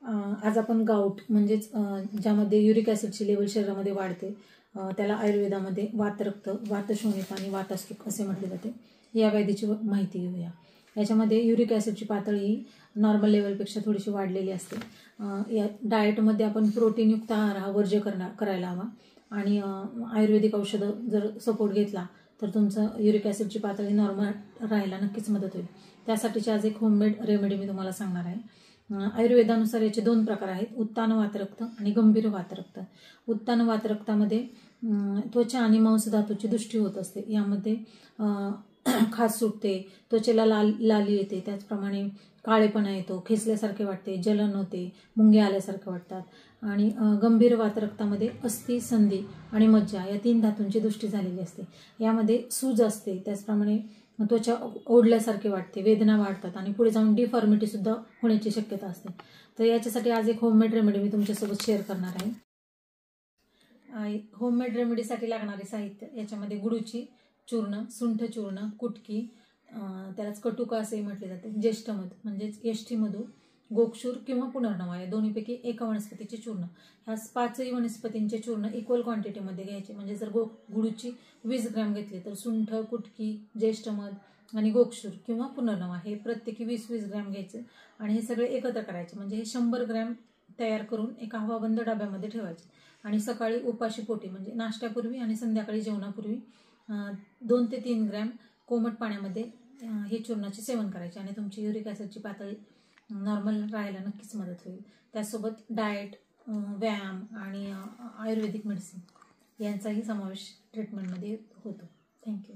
आज आपण गाऊट म्हणजेच ज्यामध्ये युरिक ॲसिडची लेवल शरीरामध्ये वाढते त्याला आयुर्वेदामध्ये वातरक्त, वातशोणित आणि वातस्त्रुक असे म्हटले जाते. या व्याधीची माहिती घेऊया. याच्यामध्ये युरिक ॲसिडची पातळी ही नॉर्मल लेवलपेक्षा थोडीशी वाढलेली असते. या डाएटमध्ये आपण प्रोटीनयुक्त आहार हा वर्ज्य करायला हवा आणि आयुर्वेदिक औषधं जर सपोर्ट घेतला तर तुमचं युरिक ॲसिडची पातळी नॉर्मल राहायला नक्कीच मदत होईल. त्यासाठीची आज एक होममेड रेमेडी मी तुम्हाला सांगणार आहे. आयुर्वेदानुसार याचे 2 प्रकार आहेत, उत्तान वातरक्त आणि गंभीर वातरक्त. उत्तान वातरक्तामध्ये त्वचा आणि मांसधातूची दुष्टी होत असते. यामध्ये खाज सुटते, त्वचेला लाली येते, त्याचप्रमाणे काळेपणा येतो, खेचल्यासारखे वाटते, जलन होते, मुंग्या आल्यासारखे वाटतात आणि गंभीर वातरक्तामध्ये अस्थि, संधी आणि मज्जा या 3 धातूंची दुष्टी झालेली असते. यामध्ये सूज असते, त्याचप्रमाणे त्वचा ओढल्यासारखे वाटते, वेदना वाढतात आणि पुढे जाऊन डिफॉर्मिटी सुद्धा होण्याची शक्यता असते. तर याच्यासाठी आज एक होममेड रेमेडी मी तुमच्यासोबत शेअर करणार आहे. होममेड रेमेडीसाठी लागणारे साहित्य याच्यामध्ये गुळूची चूर्ण, सुंठ चूर्ण, कुटकी, त्यालाच कटुका असे म्हटले जाते, ज्येष्ठमध म्हणजेच यष्टीमधू, गोक्षूर किंवा पुनर्नवा या दोन्हीपैकी एका वनस्पतीचे चूर्ण. ह्या 5ही वनस्पतींचे चूर्ण इक्वल क्वांटिटीमध्ये घ्यायचे. म्हणजे जर गुळूची 20 ग्रॅम घेतली तर सुंठ, कुटकी, ज्येष्ठमध आणि गोक्षूर किंवा पुनर्नवा हे प्रत्येकी 20-20 ग्रॅम घ्यायचे आणि हे सगळे एकत्र करायचे. म्हणजे हे 100 ग्रॅम तयार करून एका हवाबंद डब्यामध्ये ठेवायचे आणि सकाळी उपाशी पोटी म्हणजे नाश्त्यापूर्वी आणि संध्याकाळी जेवणापूर्वी 2 ते 3 ग्रॅम कोमट पाण्यामध्ये हे चूर्णाचे सेवन करायचे आणि तुमची युरिक ॲसिडची पातळी नॉर्मल राहायला नक्कीच मदत होईल. त्यासोबत डाएट, व्यायाम आणि आयुर्वेदिक मेडिसिन यांचाही समावेश ट्रीटमेंटमध्ये होतो. थँक्यू.